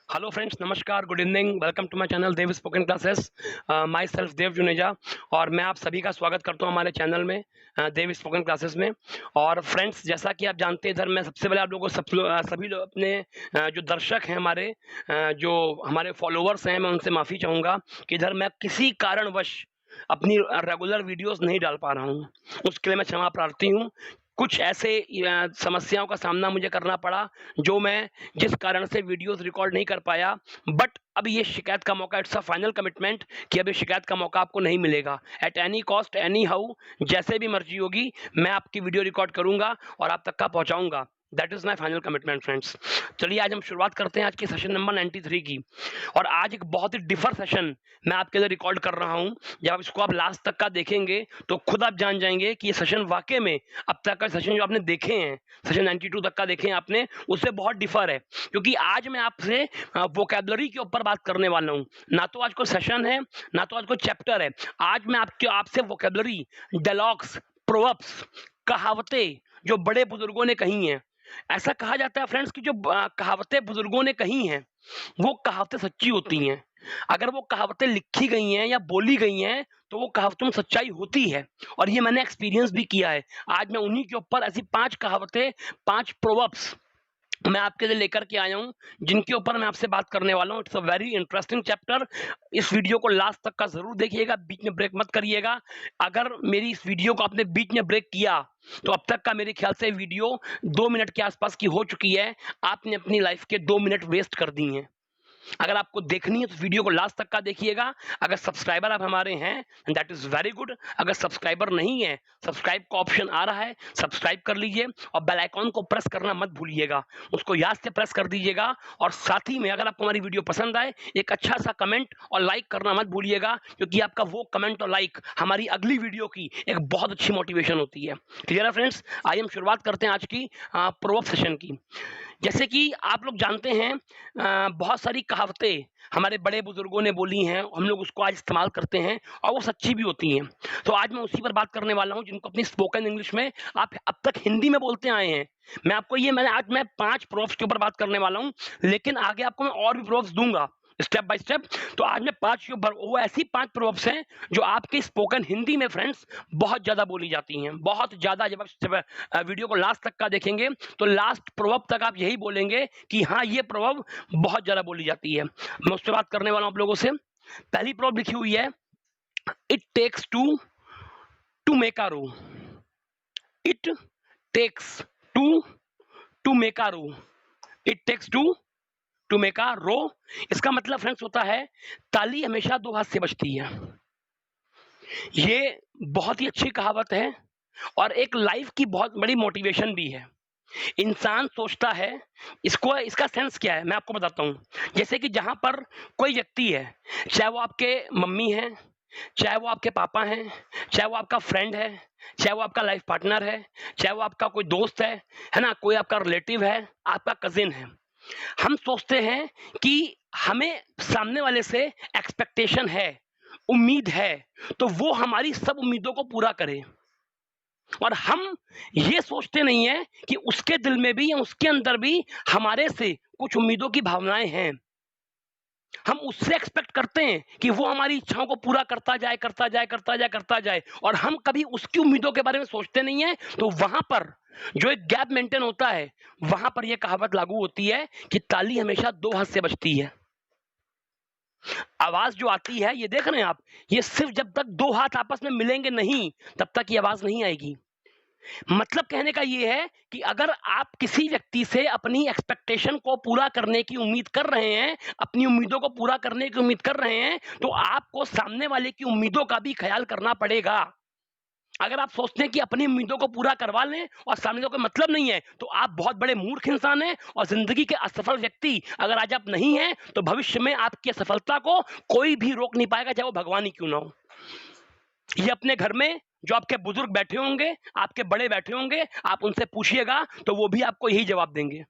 Hello friends, नमस्कार, good evening, welcome to my channel Dev spoken classes. Myself Dev Juneja और मैं आप सभी का स्वागत करता हूं हमारे चैनल में, देव स्पोकन क्लासेस में। और फ्रेंड्स, जैसा कि आप जानते हैं, इधर मैं सबसे पहले आप लोगों को सभी लोग अपने जो दर्शक हैं हमारे, जो हमारे फॉलोअर्स हैं, मैं उनसे माफ़ी चाहूँगा कि इधर मैं किसी कारणवश अपनी रेगुलर वीडियोस नहीं डाल पा रहा हूँ। उसके लिए मैं क्षमा प्रार्थी हूँ। कुछ ऐसे समस्याओं का सामना मुझे करना पड़ा, जो मैं जिस कारण से वीडियोस रिकॉर्ड नहीं कर पाया। बट अब ये शिकायत का मौका, इट्स अ फाइनल कमिटमेंट कि अब ये शिकायत का मौका आपको नहीं मिलेगा। At any cost, any how, जैसे भी मर्जी होगी, मैं आपकी वीडियो रिकॉर्ड करूंगा और आप तक का पहुंचाऊंगा। That is my final commitment friends. चलिए आज हम शुरुआत करते हैं आज के सेशन नंबर 93 की। और आज एक बहुत ही डिफर सेशन मैं आपके लिए रिकॉर्ड कर रहा हूं। जब आप इसको लास्ट तक का देखेंगे तो खुद आप जान जाएंगे कि ये सेशन वाकई में अब तक का सेशन जो आपने देखे हैं, सेशन 92 तक का देखे हैं आपने, उससे बहुत डिफर है। क्योंकि आज मैं आपसे वोकैबुलरी के ऊपर बात करने वाला हूं। ना तो आज कोई सेशन है, ना तो आज कोई चैप्टर है। आज मैं आपसे वोकैबुलरी, डायलॉग्स, प्रोवर्ब्स, कहावतें जो बड़े बुजुर्गों ने कही हैं। ऐसा कहा जाता है फ्रेंड्स कि जो कहावतें बुजुर्गों ने कही हैं, वो कहावतें सच्ची होती हैं। अगर वो कहावतें लिखी गई हैं या बोली गई हैं, तो वो कहावतों में सच्चाई होती है। और ये मैंने एक्सपीरियंस भी किया है। आज मैं उन्हीं के ऊपर ऐसी 5 कहावतें, 5 प्रोवर्ब्स मैं आपके लिए लेकर के आया हूँ, जिनके ऊपर मैं आपसे बात करने वाला हूँ। It's a very interesting chapter. इस वीडियो को लास्ट तक का ज़रूर देखिएगा, बीच में ब्रेक मत करिएगा। अगर मेरी इस वीडियो को आपने बीच में ब्रेक किया, तो अब तक का मेरे ख्याल से वीडियो 2 मिनट के आसपास की हो चुकी है। आपने अपनी लाइफ के 2 मिनट वेस्ट कर दिए हैं। अगर आपको देखनी है तो वीडियो को लास्ट तक का देखिएगा। अगर सब्सक्राइबर आप हमारे हैं, दैट इज वेरी गुड। अगर सब्सक्राइबर नहीं है, सब्सक्राइब का ऑप्शन आ रहा है, सब्सक्राइब कर लीजिए और बेल आइकॉन को प्रेस करना मत भूलिएगा, उसको याद से प्रेस कर दीजिएगा। और साथ ही में अगर आपको हमारी वीडियो पसंद आए, एक अच्छा सा कमेंट और लाइक करना मत भूलिएगा, क्योंकि आपका वो कमेंट और लाइक हमारी अगली वीडियो की एक बहुत अच्छी मोटिवेशन होती है। क्लियर है फ्रेंड्स? आइए हम शुरुआत करते हैं आज की प्रोवर्ब सेशन की। जैसे कि आप लोग जानते हैं, बहुत सारी कहावतें हमारे बड़े बुजुर्गों ने बोली हैं, हम लोग उसको आज इस्तेमाल करते हैं और वो सच्ची भी होती हैं। तो आज मैं उसी पर बात करने वाला हूँ, जिनको अपनी स्पोकन इंग्लिश में आप अब तक हिंदी में बोलते आए हैं। मैंने आज 5 प्रोव्स के ऊपर बात करने वाला हूँ, लेकिन आगे आपको मैं और भी प्रोव्स दूंगा स्टेप बाय स्टेप। तो आज मैं 5 के ऊपर, वो ऐसी 5 प्रोव्स हैं जो आपके स्पोकन हिंदी में फ्रेंड्स बहुत ज्यादा बोली जाती हैं, बहुत ज्यादा। जब आप वीडियो को लास्ट तक का देखेंगे, तो लास्ट प्रोवर्ब तक आप यही बोलेंगे कि हाँ, ये प्रोवर्ब बहुत ज्यादा बोली जाती है। मैं उस पर बात करने वाला हूं आप लोगों से। पहली प्रोवर्ब लिखी हुई है, it takes two to make a row. It takes two to make a row. It takes two make a row. इसका मतलब फ्रेंड्स होता है, ताली हमेशा 2 हाथ से बजती है। ये बहुत ही अच्छी कहावत है और एक लाइफ की बहुत बड़ी मोटिवेशन भी है। इंसान सोचता है, इसको इसका सेंस क्या है मैं आपको बताता हूँ। जैसे कि जहाँ पर कोई व्यक्ति है, चाहे वो आपके मम्मी हैं, चाहे वो आपके पापा हैं, चाहे वो आपका फ्रेंड है, चाहे वो आपका लाइफ पार्टनर है, चाहे वो आपका कोई दोस्त है ना, कोई आपका रिलेटिव है, आपका कजिन है। हम सोचते हैं कि हमें सामने वाले से एक्सपेक्टेशन है, उम्मीद है, तो वो हमारी सब उम्मीदों को पूरा करे। और हम ये सोचते नहीं है कि उसके दिल में भी या उसके अंदर भी हमारे से कुछ उम्मीदों की भावनाएं हैं। हम उससे एक्सपेक्ट करते हैं कि वो हमारी इच्छाओं को पूरा करता जाए, करता जाए, करता जाए, करता जाए, और हम कभी उसकी उम्मीदों के बारे में सोचते नहीं है। तो वहां पर जो एक गैप मेंटेन होता है, वहां पर यह कहावत लागू होती है कि ताली हमेशा 2 हाथ से बजती है। आवाज जो आती है, ये देख रहे हैं आप, ये सिर्फ जब तक 2 हाथ आपस में मिलेंगे नहीं, तब तक ये आवाज नहीं आएगी। मतलब कहने का ये है कि अगर आप किसी व्यक्ति से अपनी एक्सपेक्टेशन को पूरा करने की उम्मीद कर रहे हैं, अपनी उम्मीदों को पूरा करने की उम्मीद कर रहे हैं, तो आपको सामने वाले की उम्मीदों का भी ख्याल करना पड़ेगा। अगर आप सोचते हैं कि अपनी उम्मीदों को पूरा करवा लें और सामने वाले को मतलब नहीं है, तो आप बहुत बड़े मूर्ख इंसान हैं और जिंदगी के असफल व्यक्ति अगर आज आप नहीं हैं, तो भविष्य में आपकी असफलता को कोई भी रोक नहीं पाएगा, चाहे वो भगवान ही क्यों ना हो। ये अपने घर में जो आपके बुजुर्ग बैठे होंगे, आपके बड़े बैठे होंगे, आप उनसे पूछिएगा तो वो भी आपको यही जवाब देंगे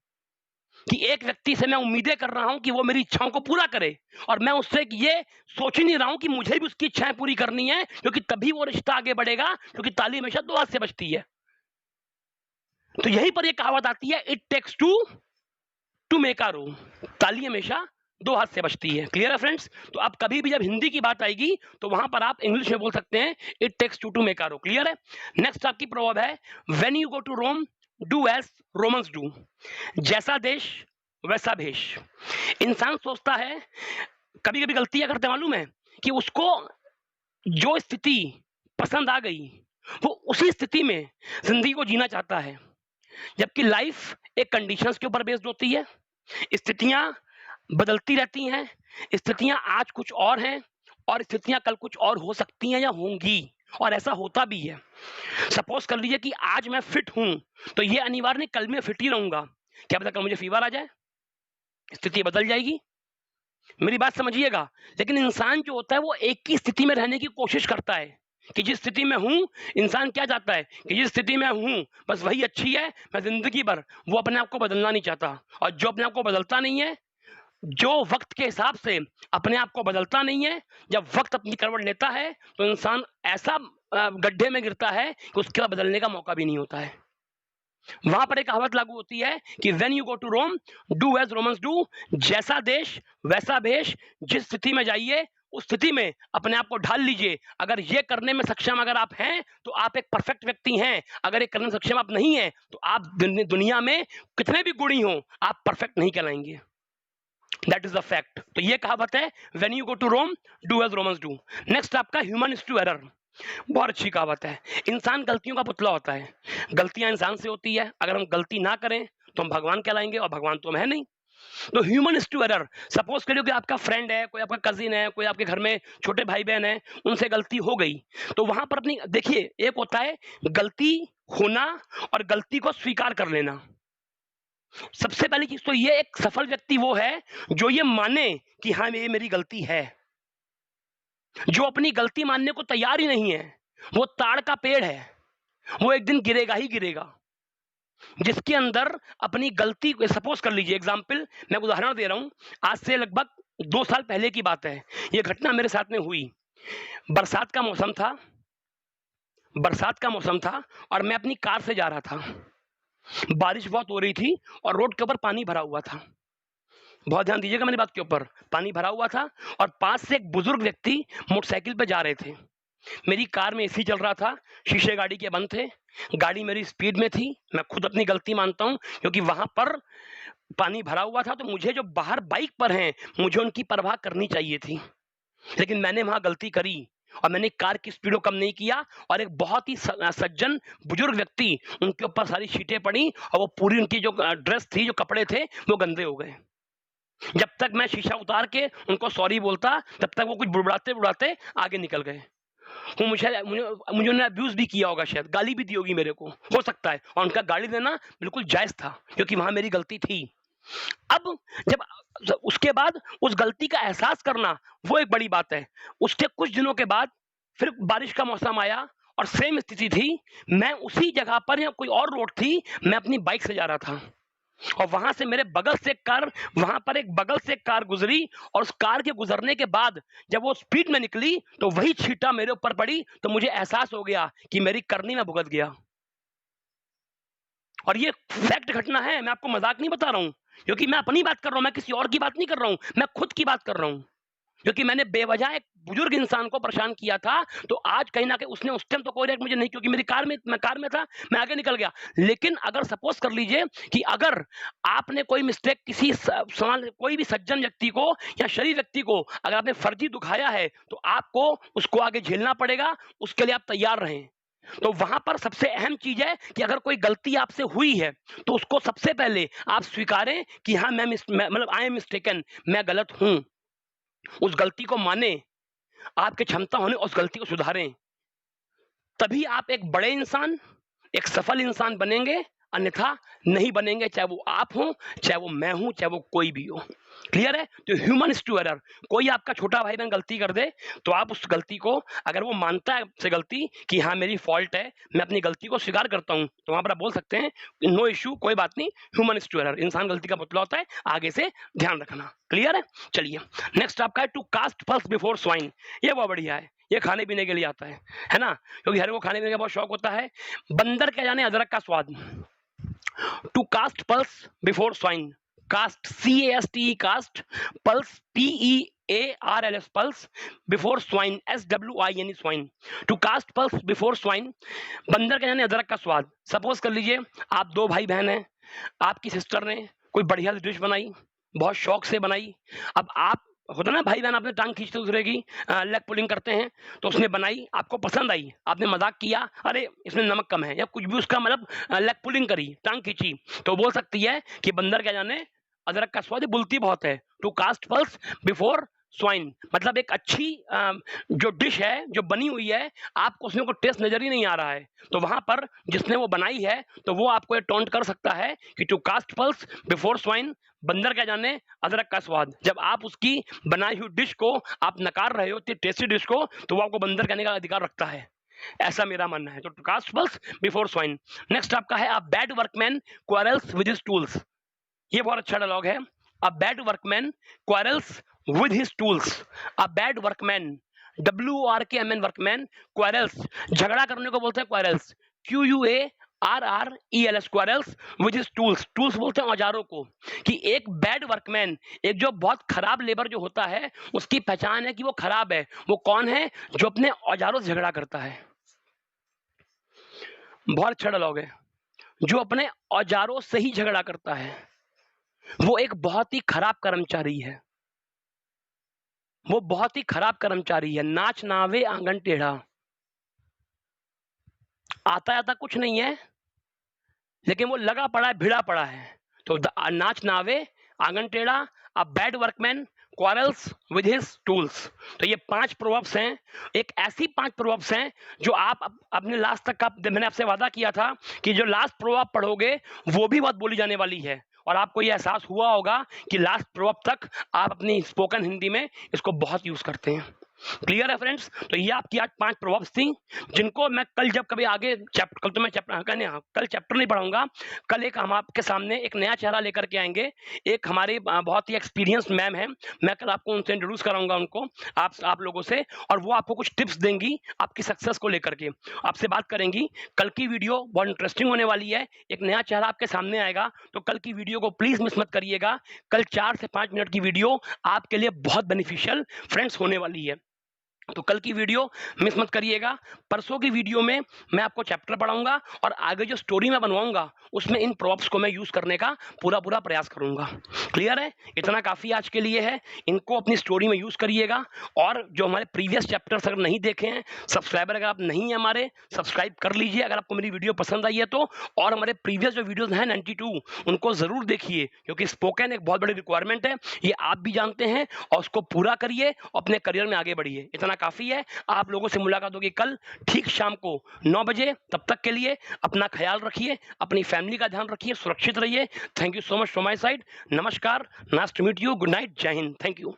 कि एक व्यक्ति से मैं उम्मीदें कर रहा हूं कि वो मेरी इच्छाओं को पूरा करे, और मैं उससे ये सोच ही नहीं रहा हूं कि मुझे भी उसकी इच्छाएं पूरी करनी है, क्योंकि तभी वो रिश्ता आगे बढ़ेगा, क्योंकि ताली हमेशा 2 हाथ से बजती है। तो यहीं पर ये कहावत आती है, it takes two to make a row. ताली हमेशा दो हाथ से बचती है। क्लियर है फ्रेंड्स? तो आप कभी भी जब हिंदी की बात आएगी तो वहां पर आप इंग्लिश में बोल सकते हैं it takes two make a row. Clear है? नेक्स्ट आपकी प्रॉवर्ब है when you go to Rome do as Romans do, जैसा देश वैसा भेष। इंसान सोचता है, कभी कभी गलतियां करते मालूम है, कि उसको जो स्थिति पसंद आ गई वो उसी स्थिति में जिंदगी को जीना चाहता है, जबकि लाइफ एक कंडीशंस के ऊपर बेस्ड होती है। स्थितियां बदलती रहती हैं, स्थितियां आज कुछ और हैं और स्थितियां कल कुछ और हो सकती हैं या होंगी, और ऐसा होता भी है। सपोज कर लीजिए कि आज मैं फिट हूं तो ये अनिवार्य नहीं कल मैं फिट ही रहूंगा। क्या पता कल मुझे फीवर आ जाए, स्थिति बदल जाएगी। मेरी बात समझिएगा। लेकिन इंसान जो होता है वो एक ही स्थिति में रहने की कोशिश करता है कि जिस स्थिति में हूं, इंसान क्या चाहता है कि जिस स्थिति में हूं बस वही अच्छी है, मैं जिंदगी भर वो अपने आप को बदलना नहीं चाहता। और जो अपने आप को बदलता नहीं है, जो वक्त के हिसाब से अपने आप को बदलता नहीं है, जब वक्त अपनी करवट लेता है तो इंसान ऐसा गड्ढे में गिरता है कि उसके बाद बदलने का मौका भी नहीं होता है। वहां पर एक कहावत लागू होती है कि when you go to Rome do as Romans do, जैसा देश वैसा भेष। जिस स्थिति में जाइए उस स्थिति में अपने आप को ढाल लीजिए। अगर ये करने में सक्षम अगर आप हैं तो आप एक परफेक्ट व्यक्ति हैं। अगर ये करने में सक्षम आप नहीं हैं तो आप दुनिया में कितने भी गुणी हो आप परफेक्ट नहीं कहलाएंगे। That is the fact. तो ये कहावत है when you go to Rome do as Romans do. Next आपका ह्यूमन इज टू एरर। बहुत अच्छी कहावत है। इंसान गलतियों का पुतला होता है, गलतियां इंसान से होती है। अगर हम गलती ना करें तो हम भगवान कहलाएंगे और भगवान तो हम है नहीं। तो human is to error. Suppose करिए कि आपका फ्रेंड है, कोई आपका कजिन है, कोई आपके घर में छोटे भाई बहन है, उनसे गलती हो गई तो वहां पर अपनी देखिए, एक होता है गलती होना और गलती को स्वीकार कर लेना। सबसे पहली चीज तो ये, एक सफल व्यक्ति वो है जो ये माने कि हाँ ये मेरी गलती है। जो अपनी गलती मानने को तैयार ही नहीं है वो ताड़ का पेड़ है, वो एक दिन गिरेगा ही गिरेगा। जिसके अंदर अपनी गलती को, सपोज कर लीजिए एग्जाम्पल, मैं उदाहरण दे रहा हूं, आज से लगभग 2 साल पहले की बात है। ये घटना मेरे साथ में हुई। बरसात का मौसम था, बरसात का मौसम था और मैं अपनी कार से जा रहा था। बारिश बहुत हो रही थी और रोड के ऊपर पानी भरा हुआ था। बहुत ध्यान दीजिएगा मेरी बात के ऊपर। पानी भरा हुआ था और पास से एक बुजुर्ग व्यक्ति मोटरसाइकिल पे जा रहे थे। मेरी कार में एसी चल रहा था, शीशे गाड़ी के बंद थे, गाड़ी मेरी स्पीड में थी। मैं खुद अपनी गलती मानता हूं क्योंकि वहां पर पानी भरा हुआ था तो मुझे जो बाहर बाइक पर हैं मुझे उनकी परवाह करनी चाहिए थी, लेकिन मैंने वहां गलती करी और मैंने कार की स्पीड को कम नहीं किया। और एक बहुत ही सज्जन बुजुर्ग व्यक्ति, उनके ऊपर सारी शीटें पड़ी और वो पूरी उनकी जो ड्रेस थी, जो कपड़े थे, वो गंदे हो गए। जब तक मैं शीशा उतार के उनको सॉरी बोलता तब तक वो कुछ बुड़बुड़ाते बुड़ाते आगे निकल गए। वो मुझे मुझे मुझे उन्होंने अब्यूज भी किया होगा, शायद गाली भी दी होगी मेरे को, हो सकता है। और उनका गाली देना बिल्कुल जायज था क्योंकि वहां मेरी गलती थी। अब जब उसके बाद उस गलती का एहसास करना वो एक बड़ी बात है। उसके कुछ दिनों के बाद फिर बारिश का मौसम आया और सेम स्थिति थी। मैं उसी जगह पर, या कोई और रोड थी, मैं अपनी बाइक से जा रहा था और वहां से मेरे बगल से कार, वहां पर एक बगल से कार गुजरी और उस कार के गुजरने के बाद जब वो स्पीड में निकली तो वही छींटा मेरे ऊपर पड़ी तो मुझे एहसास हो गया कि मेरी करनी में भुगत गया। और ये फैक्ट घटना है, मैं आपको मजाक नहीं बता रहा हूं क्योंकि मैं अपनी बात कर रहा हूं, मैं किसी और की बात नहीं कर रहा हूं, मैं खुद की बात कर रहा हूं। क्योंकि मैंने बेवजह एक बुजुर्ग इंसान को परेशान किया था तो आज कहीं ना कहीं उसने उस टाइम तो कोई रिएक्ट मुझे नहीं, क्योंकि मेरी कार में, मैं कार में था, मैं आगे निकल गया। लेकिन अगर सपोज कर लीजिए कि अगर आपने कोई मिस्टेक किसी सवाल, कोई भी सज्जन व्यक्ति को या शरीफ व्यक्ति को अगर आपने फर्जी दुखाया है तो आपको उसको आगे झेलना पड़ेगा, उसके लिए आप तैयार रहें। तो वहां पर सबसे अहम चीज है कि अगर कोई गलती आपसे हुई है तो उसको सबसे पहले आप स्वीकारें कि हाँ मैं मतलब आई एम मिस्टेकन, मैं गलत हूं। उस गलती को माने, आपकी क्षमता होने उस गलती को सुधारें, तभी आप एक बड़े इंसान, एक सफल इंसान बनेंगे, अन्यथा नहीं बनेंगे। चाहे वो आप हो, चाहे वो मैं हूं, चाहे वो कोई भी हो। क्लियर है? तो ह्यूमन इज टू एरर। कोई आपका छोटा भाई बहन गलती कर दे तो आप उस गलती को, अगर वो मानता है आपसे गलती कि हाँ मेरी फॉल्ट है, मैं अपनी गलती को स्वीकार करता हूं, तो वहां पर आप बोल सकते हैं नो इश्यू, कोई बात नहीं, ह्यूमन इज टू एरर। इंसान गलती का पुतला होता है, आगे से ध्यान रखना। क्लियर है? चलिए नेक्स्ट आपका है to cast pearls before swine. ये बहुत बढ़िया है, ये खाने पीने के लिए आता है ना, क्योंकि हर को खाने पीने का बहुत शौक होता है। बंदर क्या जाने अदरक का स्वाद। To cast pearls before swine, cast, CAST, cast, pearls, PEARLS, pearls, before swine, SWINE, swine, to cast pearls before swine, बंदर का यानी अदरक का स्वाद। सपोज कर लीजिए आप दो भाई बहन हैं, आपकी सिस्टर ने कोई बढ़िया सी डिश बनाई, बहुत शौक से बनाई, अब आप होता ना भाई बहन, आपने टांग खींचते दूसरे की, लेग पुलिंग करते हैं, तो उसने बनाई, आपको पसंद आई, आपने मजाक किया, अरे इसमें नमक कम है, या कुछ भी उसका मतलब लेग पुलिंग करी, टांग खींची, तो बोल सकती है कि बंदर क्या जाने अदरक का स्वाद, बुलती बहुत है। To cast pearls before swine, मतलब एक अच्छी जो डिश है, जो बनी हुई है, आपको उसमें कोई टेस्ट नजर ही नहीं आ रहा है, तो वहां पर जिसने वो बनाई है, तो वो आपको ये टॉन्ट कर सकता है कि to cast pearls before swine, बंदर क्या जाने अदरक का स्वाद। जब आप उसकी बनाई हुई डिश को आप नकार रहे हो, टेस्टी डिश को, तो वो आपको बंदर कहने का अधिकार रखता है, ऐसा मेरा मानना है। तो to cast pearls before swine. Next आपका है, a bad workman quarrels with his tools. ये बहुत अच्छा डायलॉग है। A bad workman quarrels with his tools. A bad workman, WORKMN, workman, quarrels, झगड़ा करने को बोलते हैं quarrels, QUARRELS, quarrels with his tools. Tools बोलते हैं औजारों को, कि एक बैड वर्कमैन, एक जो बहुत खराब लेबर जो होता है, उसकी पहचान है कि वो खराब है। वो कौन है? जो अपने औजारों से झगड़ा करता है। बहुत अच्छा डायलॉग है। जो अपने औजारों से ही झगड़ा करता है, वो एक बहुत ही खराब कर्मचारी है। वो बहुत ही खराब कर्मचारी है। नाच नावे आंगन टेढ़ा, आता आता कुछ नहीं है, लेकिन वो लगा पड़ा है, भिड़ा पड़ा है। तो नाच नावे आंगन टेढ़ा, अ bad workman quarrels with his tools. तो ये 5 प्रोवर्ब्स हैं, एक ऐसी 5 प्रोवर्ब्स हैं जो आप अपने लास्ट तक का, मैंने आपसे वादा किया था कि जो लास्ट प्रोवर्ब पढ़ोगे वो भी बहुत बोली जाने वाली है, और आपको ये एहसास हुआ होगा कि लास्ट प्रोवर्ब तक आप अपनी स्पोकन हिंदी में इसको बहुत यूज करते हैं। क्लियर है फ्रेंड्स? तो ये आपकी आज 5 प्रोवर्ब्स थी, जिनको मैं कल जब कभी आगे चैप्टर, कल तो मैं कल चैप्टर नहीं पढ़ाऊंगा, कल एक हम आपके सामने एक नया चेहरा लेकर के आएंगे। एक हमारे बहुत ही एक्सपीरियंस मैम है, मैं कल आपको उनसे इंट्रोड्यूस कराऊंगा उनको, आप लोगों से, और वो आपको कुछ टिप्स देंगी आपकी सक्सेस को लेकर के, आपसे बात करेंगी। कल की वीडियो बहुत इंटरेस्टिंग होने वाली है, एक नया चेहरा आपके सामने आएगा, तो कल की वीडियो को प्लीज मिस मत करिएगा। कल 4 से 5 मिनट की वीडियो आपके लिए बहुत बेनिफिशियल फ्रेंड्स होने वाली है, तो कल की वीडियो मिस मत करिएगा। परसों की वीडियो में मैं आपको चैप्टर पढ़ाऊंगा, और आगे जो स्टोरी मैं बनवाऊंगा उसमें इन प्रोवर्ब्स को मैं यूज करने का पूरा प्रयास करूंगा। क्लियर है? इतना काफी आज के लिए है, इनको अपनी स्टोरी में यूज करिएगा। और जो हमारे प्रीवियस चैप्टर्स अगर नहीं देखे हैं, सब्सक्राइबर अगर आप नहीं है हमारे, सब्सक्राइब कर लीजिए अगर आपको मेरी वीडियो पसंद आई है तो। और हमारे प्रीवियस जो वीडियोस हैं 92, उनको जरूर देखिए, क्योंकि स्पोकन एक बहुत बड़ी रिक्वायरमेंट है, ये आप भी जानते हैं, और उसको पूरा करिए, अपने करियर में आगे बढ़िए। इतना काफी है। आप लोगों से मुलाकात होगी कल ठीक शाम को 9 बजे। तब तक के लिए अपना ख्याल रखिए, अपनी फैमिली का ध्यान रखिए, सुरक्षित रहिए। Thank you so much from my side. नमस्कार, nice to meet you, good night, जय हिंद, थैंक यू।